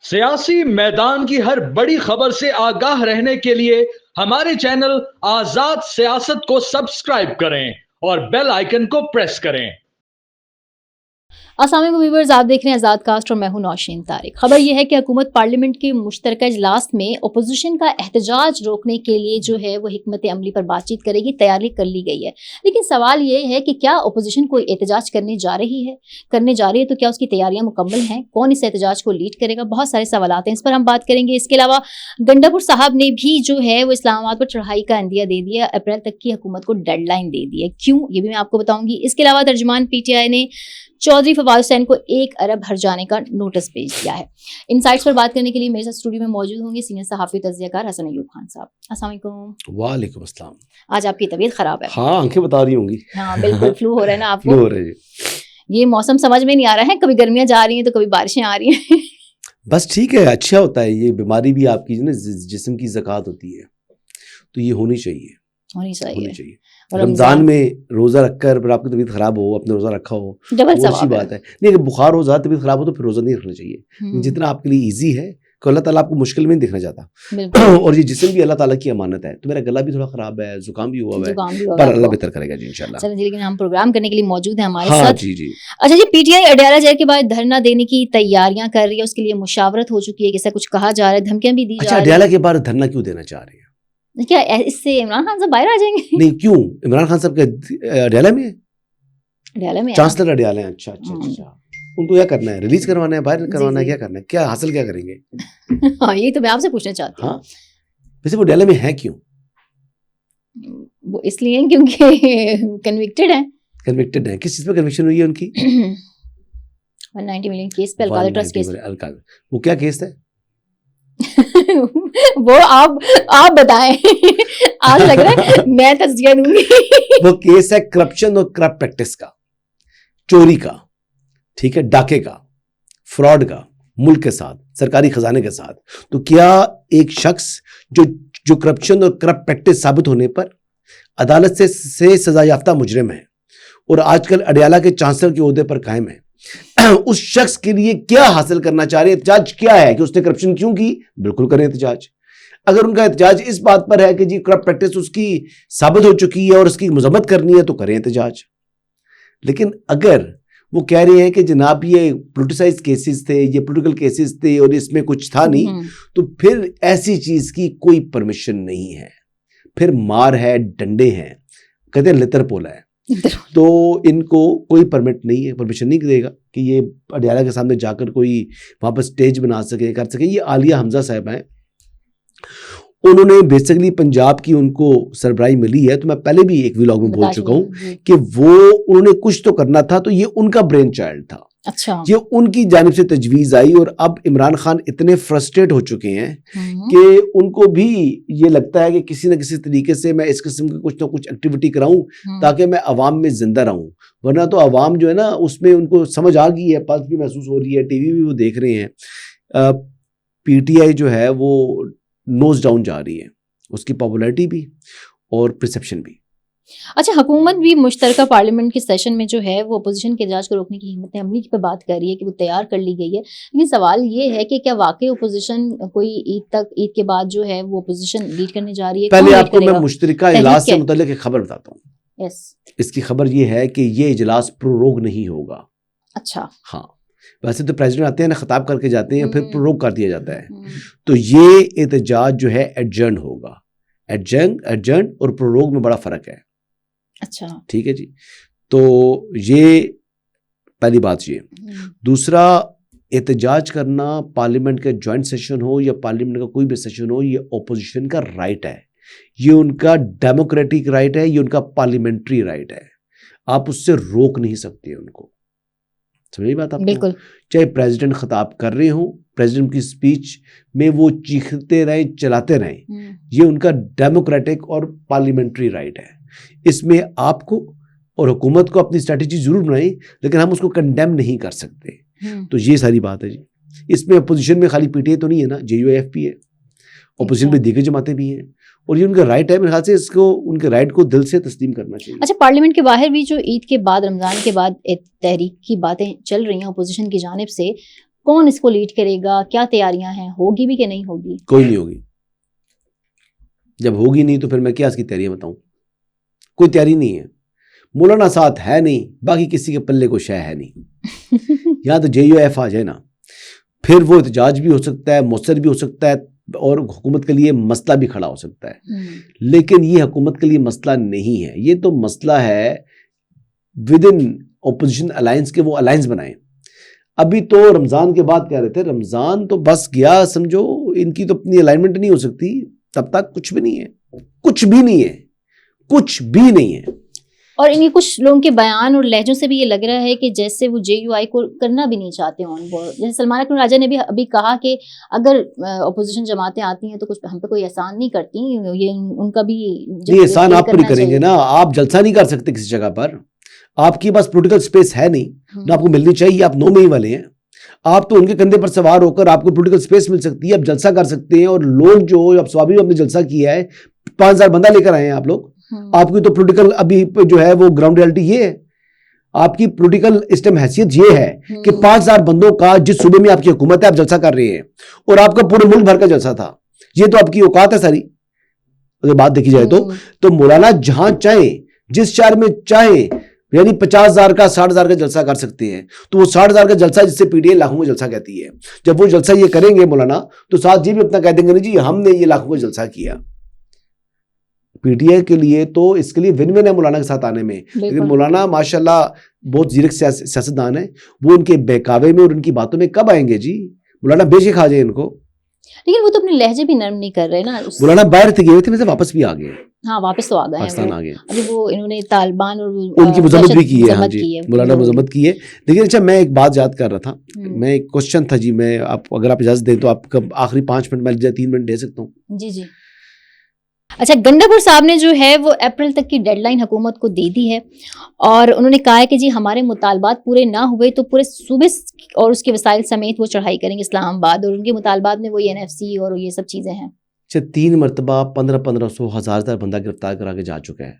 सियासी मैदान की हर बड़ी खबर से आगाह रहने के लिए हमारे चैनल आजाद सियासत को सब्सक्राइब करें और बेल आइकन को प्रेस करें। अस्सलाम वालेकुम व्यूअर्स, आप देख रहे हैं आज़ाद कास्ट और मैं हूं नौशीन तारिक। खबर यह है कि हुकूमत पार्लियामेंट के मुश्तरका इजलास में अपोजिशन का एहतजाज रोकने के लिए जो है वो हिकमत अमली पर बातचीत करेगी, तैयारी कर ली गई है। लेकिन सवाल ये है कि क्या अपोजिशन कोई एहतजाज करने जा रही है तो क्या उसकी तैयारियां मुकम्मल हैं? कौन इस एहतजाज को लीड करेगा? बहुत सारे सवाल हैं, इस पर हम बात करेंगे। इसके अलावा गंडापुर साहब ने भी जो है वो इस्लामाबाद पर चढ़ाई का अंदिया दे दिया, अप्रैल तक की हुकूमत को डेडलाइन दे दी है। क्यों, ये भी मैं आपको बताऊंगी। इसके अलावा तर्जुमान PTI ने चौधरी फवाद हुसैन को 1 अरब हर्जाने का नोटिस भेज दिया है। इन साइट्स पर बात करने के लिए मेरे साथ स्टूडियो में मौजूद होंगे सीनियर सहाफी तज़कियाकार हसन अय्यूब खान साहब। अस्सलाम वालेकुम। वालेकुम अस्सलाम। आज आपकी तबीयत खराब है? हाँ, आंखें बता रही होंगी। हाँ बिल्कुल, फ्लू हो रहा है ना आपको? फ्लू हो रहा है। ये मौसम समझ में नहीं आ रहा है, कभी गर्मियां जा रही हैं तो कभी बारिशें आ रही हैं। बस ठीक है, अच्छा होता है। ये बीमारी भी आपकी ना जिस्म की ज़कात होती है, तो ये होनी चाहिए। रमजान में रोजा रखकर फिर आपकी तबीयत खराब हो, अपने रोजा रखा हो, वो अच्छी बात है। नहीं, अगर बुखार हो, ज़्यादा तबीयत खराब हो तो फिर रोजा नहीं रखना चाहिए। जितना आपके लिए इजी है, तो अल्लाह ताला आपको मुश्किल में नहीं दिखना चाहता। और ये जिस्म भी अल्लाह ताला की अमानत है। तो मेरा गला भी थोड़ा खराब है, जुकाम भी हुआ है, पर अल्लाह बेहतर करेगा जी इंशाल्लाह। चलिए, लेकिन हम प्रोग्राम करने के लिए मौजूद हैं हमारे हाँ, साथ। जी जी। अच्छा जी, PTI अडयाला जेल के बाद धरना देने की तैयारियां कर रही है, उसके लिए मुशावरत हो चुकी है, ऐसा कुछ कहा जा रहा है, धमकियां भी दी जा रही है। अडयाला के बाद धरना क्यों देना चाह रहे हैं? क्या इससे इमरान खान साहब बाहर आ जाएंगे? नहीं, क्यों? इमरान खान साहब के अडयाला में है? अडयाला में चांसलर अडयाला है। अच्छा अच्छा अच्छा। उनको क्या करना है? रिलीज करवाना है, बाहर करवाना है, क्या करना है? क्या हासिल क्या करेंगे? हाँ, ये तो मैं आपसे पूछना चाहती हूँ। हाँ, वैसे वो अडयाला में है क्यों? वो इसलिए क्योंकि कन्विक्टेड है। कन्विक्टेड है? किस चीज पे कन्विक्शन हुई है उनकी? 190 मिलियन केस पे, अलकादा ट्रस्ट केस। वो क्या केस है? वो आप बताएं। आज लग रहा है मैं तस्दीक दूंगी। वो केस है करप्शन और करप्ट प्रैक्टिस का, चोरी का, ठीक है, डाके का, फ्रॉड का, मुल्क के साथ, सरकारी खजाने के साथ। तो क्या एक शख्स जो करप्शन और करप्ट प्रैक्टिस साबित होने पर अदालत से सजा याफ्ता मुजरिम है और आजकल अडयाला के चांसलर के ओहदे पर कायम है, उस शख्स के लिए क्या हासिल करना चाह रहे हैं? एहतजाज क्या है कि उसने करप्शन क्यों की? बिल्कुल करें एहतजाज। अगर उनका एहतजाज इस बात पर है कि जी करप्ट प्रैक्टिस उसकी साबित हो चुकी है और उसकी मजम्मत करनी है, तो करें एहतजाज। लेकिन अगर वो कह रहे हैं कि जनाब ये पोलिटिसाइज केसेस थे, ये पॉलिटिकल केसेस थे और इसमें कुछ था नहीं, तो फिर ऐसी चीज की कोई परमिशन नहीं है। फिर मार है, डंडे हैं, कहते हैं लितर पोला है। तो इनको कोई परमिट नहीं है, परमिशन नहीं देगा कि ये अडयाला के सामने जाकर कोई वहां पर स्टेज बना सके, कर सके। ये आलिया हमजा साहब हैं, उन्होंने बेसिकली पंजाब की उनको सरबराही मिली है। तो मैं पहले भी एक व्लॉग में बोल चुका हूं कि उन्होंने कुछ तो करना था, तो ये उनका ब्रेन चाइल्ड था। अच्छा। ये उनकी जानिब से तजवीज आई और अब इमरान खान इतने फ्रस्ट्रेट हो चुके हैं कि उनको भी ये लगता है कि किसी न किसी तरीके से मैं इस किस्म की कुछ ना कुछ एक्टिविटी कराऊं ताकि मैं अवाम में जिंदा रहूं। वरना तो अवाम जो है ना, उसमें उनको समझ आ गई है, पल्स भी महसूस हो रही है, टीवी भी वो देख रहे हैं। PTI जो है वो नोज डाउन जा रही है, उसकी पॉपुलैरिटी भी और परसेप्शन भी। अच्छा, हुकूमत भी मुश्तरका पार्लियामेंट के सेशन में जो है वो अपोजिशन के एहतजाज को रोकने की हिम्मत अमली पर बात कर रही है कि वो तैयार कर ली गई है। लेकिन सवाल ये है कि क्या वाकई अपोजिशन कोई ईद के बाद जो है वो अपोजिशन लीड करने जा रही है? पहले आपको मैं मुश्तरका इजलास से मुतल्लिक एक खबर बताता हूँ। यस, इसकी खबर ये है कि ये इजलास प्रोरोग नहीं होगा। अच्छा। हाँ, वैसे तो प्रेसिडेंट आते हैं ना, खिताब करके जाते हैं, फिर प्रोरोग कर दिया जाता है। तो ये एहतजाज जो है एडजर्न होगा। एडजर्न और प्रोरोग में बड़ा फर्क है। अच्छा, ठीक है जी। तो ये पहली बात। ये दूसरा, एहतजाज करना पार्लियामेंट का ज्वाइंट सेशन हो या पार्लियामेंट का कोई भी सेशन हो, ये ओपोजिशन का राइट है, ये उनका डेमोक्रेटिक राइट है, ये उनका पार्लियामेंट्री राइट है। आप उससे रोक नहीं सकते उनको। समझ बात आपको? बिल्कुल। चाहे प्रेसिडेंट खिताब कर रहे हो, प्रेसिडेंट की स्पीच में वो चीखते रहे, चलाते रहे, ये उनका डेमोक्रेटिक और पार्लियामेंट्री राइट है। इसमें आपको और हुकूमत को अपनी स्ट्रैटेजी जरूर बनाई, लेकिन हम उसको कंडेम नहीं कर सकते। तो ये सारी बात है जी। इसमें अपोजिशन में खाली PTI तो नहीं है ना, JUIF भी है, अपोजिशन में दीगर जमातें भी हैं, और ये उनका राइट है। मेरे ख्याल से इसको, उनके राइट को दिल से तस्लीम करना चाहिए। अच्छा, पार्लियामेंट के बाहर भी जो ईद के बाद, रमजान के बाद तहरीक की बातें चल रही हैं अपोजिशन की जानिब से, कौन इसको लीड करेगा, क्या तैयारियां हैं, होगी भी कि नहीं होगी? कोई नहीं होगी। जब होगी नहीं तो फिर मैं क्या इसकी तैयारी बताऊं? कोई तैयारी नहीं है। मौलाना साथ है नहीं, बाकी किसी के पल्ले को शय है नहीं। यहाँ तो JUF आ जाए ना, फिर वो एहतजाज भी हो सकता है, मौसर भी हो सकता है, और हुकूमत के लिए मसला भी खड़ा हो सकता है। लेकिन ये हुकूमत के लिए मसला नहीं है, ये तो मसला है विद इन ओपोजिशन अलायंस के, वो अलायंस बनाए। अभी तो रमजान के बाद कह रहे थे, रमजान तो बस गया समझो, इनकी तो अपनी अलाइनमेंट नहीं हो सकती, तब तक कुछ भी नहीं है, कुछ भी नहीं है, कुछ भी नहीं है। और इनके कुछ लोगों के बयान और लहजों से भी ये लग रहा है कि जैसे वो JUI को करना भी नहीं चाहते ऑन बोर्ड। जैसे सलमान अकरम राजा ने भी अभी कहा कि अगर अपोजिशन जमातें आती हैं तो कुछ हम पे कोई एहसान नहीं करती, ये उनका भी ये एहसान आप पर ही करेंगे ना। आप जलसा नहीं कर सकते किसी जगह पर, आपके पास पॉलिटिकल स्पेस है नहीं, ना आपको मिलनी चाहिए। आप 9 में ही वाले हैं, आप तो उनके कंधे पर सवार होकर आपको पॉलिटिकल स्पेस मिल सकती है, आप जलसा कर सकते हैं। और लोग जो अब स्वाभाविक आपने जलसा किया है, 5000 बंदा लेकर आए हैं आप लोग, आपकी तो पॉलिटिकल अभी जो है वो ग्राउंड रियलिटी ये है, आपकी पॉलिटिकल इस टाइम हैसियत ये है कि 5000 बंदों का जिस सूबे में आपकी हुकूमत है आप जलसा कर रहे हैं, और आपका पूरे मुल्क भर का जलसा था। ये तो आपकी औकात है सारी, अगर बात देखी जाए तो मौलाना जहां चाहे, जिस शहर में चाहे, यानी 50,000 का 60,000 का जलसा कर सकते हैं। तो वो 60,000 का जलसा जिससे PTI लाखों का जलसा कहती है, जब वो जलसा ये करेंगे मौलाना, तो साथ ये भी अपना कह देंगे नहीं जी हमने ये लाखों का जलसा किया। PTI के लिए तो इसके लिए विन विन है मौलाना के साथ आने में। लेकिन मौलाना माशाल्लाह बहुत जीरक सियासतदान है, वो उनके बहकावे में और उनकी बातों में कब आएंगे जी? मौलाना बेशक खा जाए इनको। लेकिन वो तो अपने लहजे भी नरम नहीं कर रहे ना। मौलाना बाहर थे, गए थे, वैसे वापस भी आ गए। हाँ वापस तो आ गए पाकिस्तान आ गए। अभी वो इन्होंने तालिबान और उनकी मजम्मत भी की है। हाँ जी, मौलाना मजम्मत की है। लेकिन अच्छा मैं एक बात याद कर रहा था, मैं एक क्वेश्चन था जी, मैं आप अगर आप इजाजत दें तो आप आखिरी 5 मिनट में 3 मिनट दे सकता हूँ? जी जी। अच्छा, गंडापुर साहब ने जो है वो अप्रैल तक की डेडलाइन हुकूमत को दे दी है, और उन्होंने कहा है कि जी हमारे मुतालबात पूरे ना हुए तो पूरे सूबे और उसके वसाइल समेत वो चढ़ाई करेंगे इस्लामाबाद, और उनके मुतालबात में वो NFC और ये सब चीजें हैं। अच्छा, 3 मरतबा 1500 1000 बंदा गिरफ्तार करा के जा चुका है।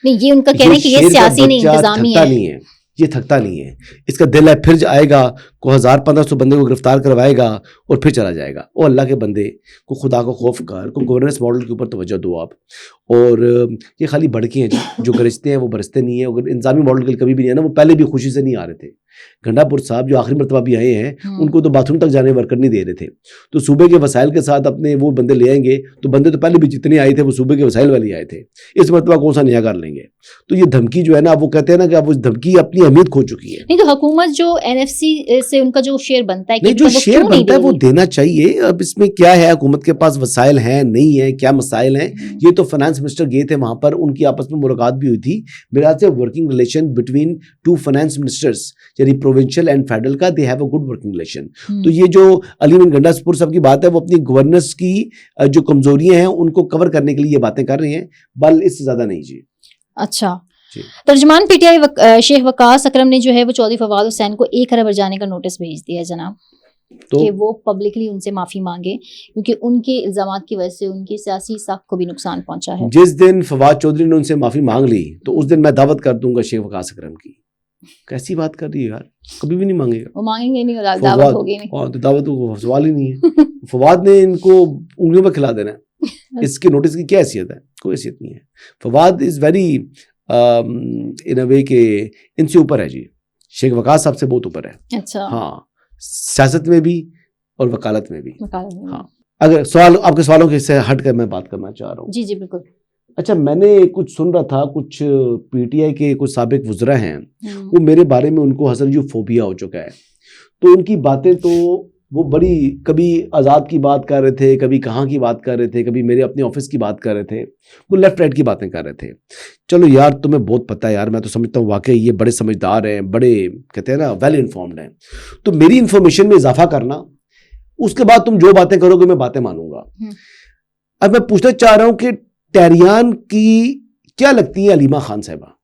नहीं, ये उनका कहना है कि ये सियासी नहीं, इंतजामी है। नहीं है, ये थकता नहीं है, इसका दिल है, फिर आएगा को 1500 बंदे को गिरफ्तार करवाएगा और फिर चला जाएगा। और अल्लाह के बंदे को खुदा को खौफ कर, को गवर्नेंस मॉडल के ऊपर तवज्जो दो आप। और ये खाली भड़के हैं जो गरजते हैं वो बरसते नहीं है। अगर इंतजामी मॉडल के कभी भी नहीं है ना, वो पहले भी खुशी से नहीं आ रहे थे। गंडापुर साहब जो आखिरी मरतबा भी आए हैं, उनको तो बाथरूम तक जाने वर्कर नहीं दे रहे थे। तो सूबे के वसाइल के साथ अपने वो बंदे ले आएंगे, तो बंदे तो पहले भी जितने आए थे वो सूबे के वसाइल वाले आए थे, इस मरतबा कौन सा नया कर लेंगे? तो ये धमकी जो है ना, वो कहते हैं ना कि अब उस धमकी अपनी अहमियत खो चुकी है। नहीं तो हुकूमत जो NFC से उनका जो शेयर बनता है, नहीं जो शेयर बनता है वो देना चाहिए। अब इसमें क्या है, हुकूमत के पास वसाइल हैं नहीं है, क्या मसाइल हैं? ये तो फाइनेंस मिनिस्टर गए थे वहां पर, उनकी आपस में मुलाकात भी हुई थी। मेरे ख्याल से working relation between 2 finance ministers, यानी प्रोविंशियल एंड फेडरल का, they have a good working relation. तो ये जो अलीम गंडापुर साहब की बात है, वो अपनी गवर्नेंस की जो कमजोरियां हैं उनको कवर करने के लिए ये बातें कर रहे हैं, बल इससे ज्यादा नहीं जी। अच्छा, तर्जमान PTI शेख वकास अकरम ने जो है वो चौधरी फवाद हुसैन को 1 अरब जाने का नोटिस भेज दिया है जनाब, तो कि वो पब्लिकली उनसे माफी मांगे, क्योंकि उनके इल्जामात की वजह से उनकी सियासी साख को भी नुकसान पहुंचा है। जिस दिन फवाद चौधरी ने उनसे माफी मांग ली तो उस दिन मैं दावत कर दूंगा शेख वकास अकरम की। कैसी बात कर रही है यार, कभी भी नहीं मांगेगा। वो मांगेंगे नहीं, दावत होगी नहीं। तो दावत को सवाल ही नहीं है। फवाद ने इनको उंगलियों पर खिला देना है, इसके नोटिस की क्या हैसियत है? कोई हैसियत नहीं है। फवाद इज वेरी इन अ वे के इनसे ऊपर है जी, शेख वकास साहब से बहुत ऊपर है। अच्छा, हाँ, सियासत में भी और वकालत में भी। हाँ, अगर सवाल आपके सवालों के से हट कर मैं बात करना चाह रहा हूँ। जी जी बिल्कुल। अच्छा, मैंने कुछ सुन रहा था, कुछ PTI के कुछ साबिक वुज़रा हैं, वो मेरे बारे में उनको हसनजूफोबिया हो चुका है। तो उनकी बातें तो वो बड़ी, कभी आज़ाद की बात कर रहे थे, कभी कहाँ की बात कर रहे थे, कभी मेरे अपने ऑफिस की बात कर रहे थे, वो लेफ्ट राइट की बातें कर रहे थे। चलो यार, तुम्हें बहुत पता है यार, मैं तो समझता हूँ वाकई ये बड़े समझदार हैं, बड़े कहते हैं ना वेल इन्फॉर्म्ड हैं। तो मेरी इन्फॉर्मेशन में इजाफा करना, उसके बाद तुम जो बातें करोगे मैं बातें मानूंगा। अब मैं पूछना चाह रहा हूँ कि टेरियान की क्या लगती है अलीमा खान साहिबा?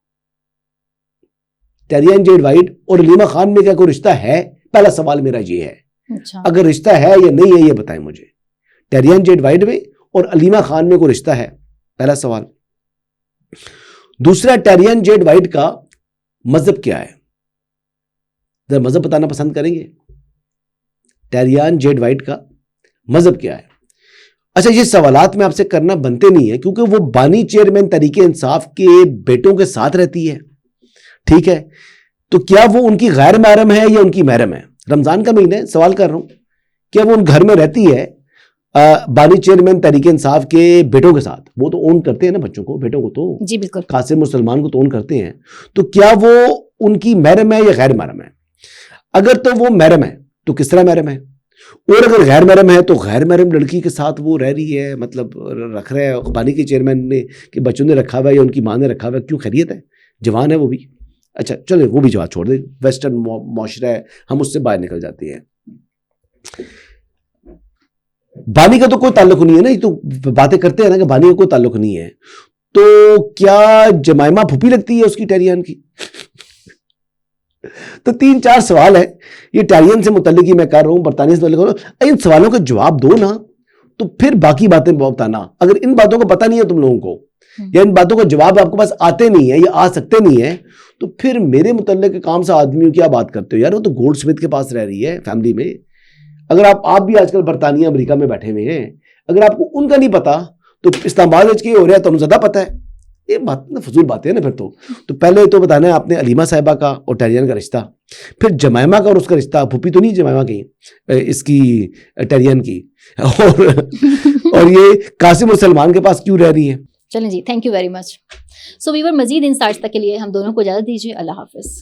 टेरियान जेड वाइट और अलीमा खान में क्या कोई रिश्ता है? पहला सवाल मेरा ये है। अच्छा। अगर रिश्ता है या नहीं है ये बताएं मुझे। टेरियान जेड वाइट में और अलीमा खान में कोई रिश्ता है? पहला सवाल। दूसरा, टेरियान जेड वाइट का मजहब क्या है? जरा मजहब बताना पसंद करेंगे? टेरियान जेड वाइट का मजहब क्या है? अच्छा, ये सवालात में आपसे करना बनते नहीं है क्योंकि वो बानी चेयरमैन तहरीक इंसाफ के बेटों के साथ रहती है, ठीक है? तो क्या वो उनकी गैर महरम है या उनकी महरम है? रमजान का महीना है, सवाल कर रहा हूं, क्या वो उन घर में रहती है बानी चेयरमैन तहरीक इंसाफ के बेटों के साथ? वो तो ओन करते हैं ना बच्चों को, बेटों को तो, जी बिल्कुल, कासिम और सलमान को तो ओन करते हैं। तो क्या वो उनकी महरम है या गैर महरम है? अगर तो वो महरम है तो किस तरह महरम है, और अगर गैर महरम है तो गैर महरम लड़की के साथ वो रह रही है, मतलब रख रहा है, बानी के चेयरमैन ने कि बच्चों ने रखा हुआ है या उनकी माँ ने रखा हुआ है, क्यों? खैरियत है, जवान है वो भी। अच्छा चलो वो भी जवाब छोड़ दे, वेस्टर्न माशरा है, हम उससे बाहर निकल जाते हैं। बानी का तो कोई ताल्लुक नहीं है ना, ये तो बातें करते हैं ना कि बानी का कोई ताल्लुक नहीं है, तो क्या जमाइमा फूफी लगती है उसकी टेरियन की? तो 3-4 सवाल है ये टेरियन से मुतल्लिक ही मैं कर रहा हूं, बरतानिया से मुतल्लिक कर रहा हूं। इन सवालों के जवाब दो ना, तो फिर बाकी बातें बताना। अगर इन बातों का पता नहीं है तुम लोगों को, या इन बातों का जवाब आपके पास आते नहीं है या आ सकते नहीं है, तो फिर मेरे मुतल्लिक काम से आदमियों की क्या बात करते हो यार? वो तो गोल्डस्मिथ के पास रह रही है फैमिली में। अगर आप भी आजकल बरतानिया अमेरिका में बैठे हुए हैं, अगर आपको उनका नहीं पता तो इस्लामाबाद के हो रहा है तो ज्यादा पता है। ये बात ना फजूल बातें है ना फिर तो पहले तो बताना है आपने अलीमा साहिबा का और टेरियन का रिश्ता, फिर जमाइमा का और उसका रिश्ता। फूफी तो नहीं जमाइमा की, इसकी टेरियन की, और ये कासिम और सलमान के पास क्यों रह रही है? चलें जी, thank you very much. So viewer, Majeed insights तक के लिए हम दोनों को इजाजत दीजिए। अल्लाह हाफिज।